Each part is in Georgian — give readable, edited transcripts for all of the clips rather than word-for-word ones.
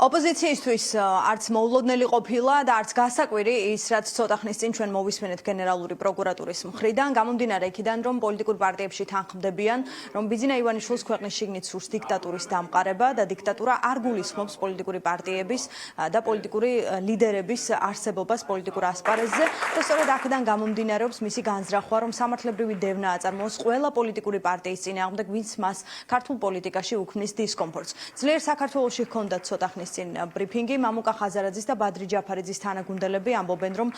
ოპოზიციისთვის არც მოულოდნელი ყოფილა და არც გასაკვირი ის, რაც ცოტა ხნის წინ ჩვენ მოვისმენთ გენერალური პროკურატურის მხრიდან, გამომდინარე იქიდან, რომ პოლიტიკურ პარტიებში თანხმდებიან, რომ ბიძინა ივანიშვილის ქვეყნის შიგნით სურს დიქტატურის დამყარება და დიქტატურა არ გულისხმობს პოლიტიკური პარტიების და პოლიტიკური ლიდერების არსებობას პოლიტიკურ ასპარეზზე და სწორედ აქედან გამომდინარეობს მისი განზრახვა, რომ სამართლებრივი დევნა აწარმოოს ყველა პოლიტიკური პარტიის წინააღმდეგ, ვინც მას ქართულ პოლიტიკაში უქმნის დისკომფორტს. ძლიერ საქართველოში ჰქონდათ ცოტა ხნის წინ ბრიფინგი, მამუკა ხაზარაძის და ბადრი ჯაფარიძის თანაგუნდელები ამბობენ, რომ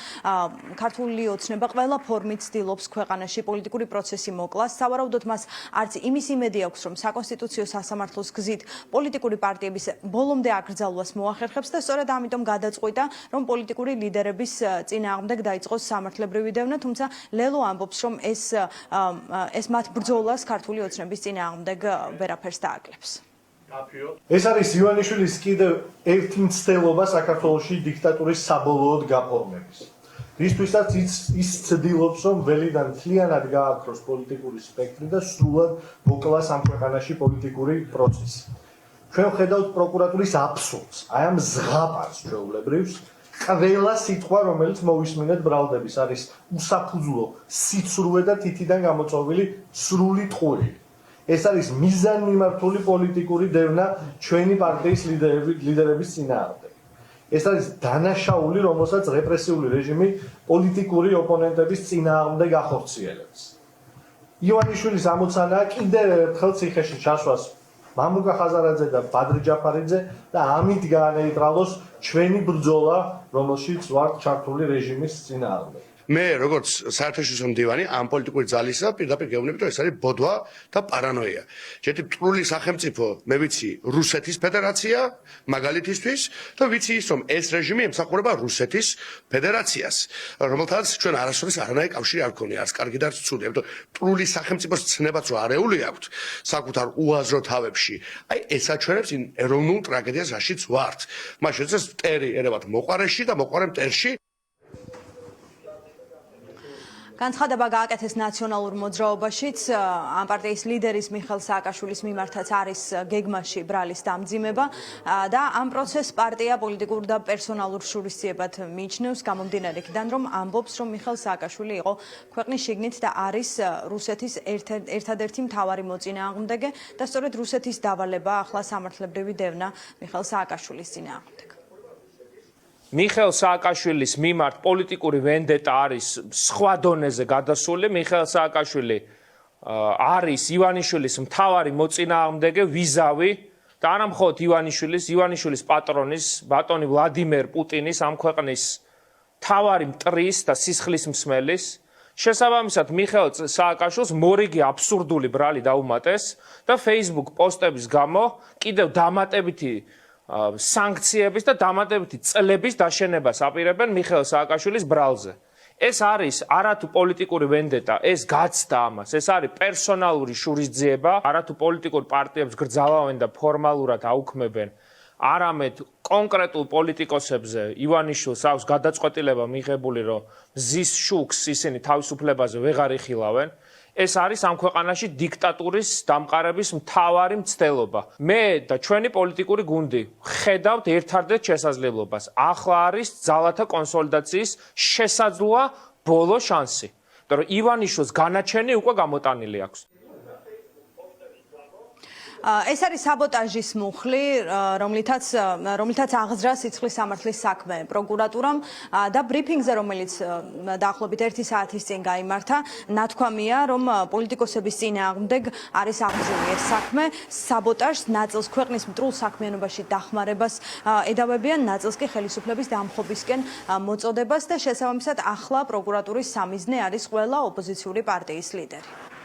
ქართული ოცნება ყველა ფორმით ცდილობს ქვეყანაში პოლიტიკური პროცესი მოკლას. სავარაუდოდ მას არც იმის იმედი აქვს, რომ საკონსტიტუციო სასამართლოს გზით პოლიტიკური პარტიების ბოლომდე აკრძალვას მოახერხებს და სწორედ ამიტომ გადაწყვიტა, რომ პოლიტიკური ლიდერების წინააღმდეგ დაიწყოს სამართლებრივი დევნა, თუმცა ლელო ამბობს, რომ ეს მათ ბრძოლას ქართული ოცნების წინააღმდეგ ვერაფერს დააკლებს. ეს არის ივანიშვილის კიდევ ერთი მცდელობა საქართველოში დიქტატურის საბოლოოდ გაფორმების. რისთვისაც ის ცდილობს, რომ ველიდან მთლიანად გააქროს პოლიტიკური სპექტრი და სრულად მოკლას ამ ქვეყანაში პოლიტიკური პროცესი. ჩვენ ვხედავთ პროკურატურის აბსურდს, აი ამ ზღაპარს ჩვეულებრივს, ყველა სიტყვა, რომელიც მოვისმინეთ ბრალდების, არის უსაფუძვლო სიცრუე და თითიდან გამოწვეული სრული ტყუილი. ეს არის მიზანმიმართული პოლიტიკური დევნა ჩვენი პარტიის ლიდერების წინააღმდეგ. ეს არის დანაშაული, რომელსაც რეპრესიული რეჟიმი პოლიტიკური ოპონენტების წინააღმდეგ ახორციელებს. ივანიშვილის ამოცანაა კიდევ ერთხელ ციხეში ჩასვას მამუკა ხაზარაძე და ბადრი ჯაფარიძე და ამით გაანეიტრალოს ჩვენი ბრძოლა, რომელშიც ვართ ჩართული რეჟიმის წინააღმდეგ. მე როგორც საერთაშორისო მდივანი ამ პოლიტიკური ძალისა პირდაპირ გეუბნები, რომ ეს არის ბოდვა და პარანოია. ჯეთი მტრული სახელმწიფო, მე ვიცი, რუსეთის ფედერაცია მაგალითისთვის და ვიცი ის, რომ ეს რეჟიმი ემსახურება რუსეთის ფედერაციას, რომელთაც ჩვენ არასოდეს არანაირი კავშირი არ გქონია, არც კარგი და არც ცუდი. ამიტომ მტრული სახელმწიფოს ცნებაც რო არეული აქვთ საკუთარ უაზრო თავებში, აი ეს აჩვენებს ეროვნულ ტრაგედიას, რაშიც ვართ. მას შეძლებს მტერი ერევათ მოყარეში და მოყარე მტერში. განცხადება გააკეთეს ნაციონალურ მოძრაობაშიც, ამ პარტიის ლიდერის მიხეილ სააკაშვილის მიმართაც არის გეგმაში ბრალის დამძიმება და ამ პროცესს პარტია პოლიტიკურ და პერსონალურ შურისძიებად მიიჩნევს, გამომდინარე იქიდან, რომ ამბობს, რომ მიხეილ სააკაშვილი იყო ქვეყნის შიგნით და არის რუსეთის ერთადერთი მთავარი მოწინააღმდეგე და სწორედ რუსეთის დავალება ახლა სამართლებრივი დევნა მიხეილ სააკაშვილის წინააღმდეგ. მიხეილ სააკაშვილის მიმართ პოლიტიკური ვენდეტა არის სხვა დონეზე გადასული. მიხეილ სააკაშვილი არის ივანიშვილის მთავარი მოწინააღმდეგე, ვიზავი და არა მხოლოდ ივანიშვილის პატრონის, ბატონი ვლადიმერ პუტინის, ამ ქვეყნის მთავარი მტრის და სისხლის მსმელის. შესაბამისად, მიხეილ სააკაშვილს მორიგი აბსურდული ბრალი დაუმატეს და Facebook პოსტების გამო კიდევ დამატებითი სანქციების და დამატებითი წლების დაშენებას აპირებენ მიხეილ სააკაშვილის ბრალზე. ეს არის არათუ პოლიტიკური ვენდეტა, ეს გაცდა ამას, ეს არის პერსონალური შურისძიება, არათუ პოლიტიკურ პარტიებს გრძალავენ და ფორმალურად აუქმებენ, არამედ კონკრეტულ პოლიტიკოსებზე ივანიშვილს აქვს გადაწყვეტილება მიღებული, რომ მზის შუქს ისინი თავისუფლებაზე ვეღარ იხილავენ. ეს არის ამ ქვეყანაში დიქტატურის დამყარების მთავარი მცდელობა. მე და ჩვენი პოლიტიკური გუნდი ხედავთ ერთადერთ შესაძლებლობას. ახლა არის ძალათა კონსოლიდაციის შესაძლოა ბოლო შანსი. იმიტომ რომ ივანიშვილს განაჩენი უკვე გამოტანილი აქვს. ეს არის საბოტაჟის მუხლი, რომლითაც აღძრა სიცხლის სამართლის საქმე პროკურატურამ და ბრიფინგზე, რომელიც დაახლოებით 1 საათის წინ გაიმართა, ნათქვამია, რომ პოლიტიკოსების წინააღმდეგ არის აღძრული ეს საქმე, საბოტაჟს, ნაწილს ქვეყნის მტრულ საქმიანობაში დახმარებას ედავებიან, ნაწილს კი ხელისუფლების დამხობისკენ მოწოდებას და შესაბამისად ახლა პროკურატურის სამიზნე არის ყველა ოპოზიციური პარტიის ლიდერი.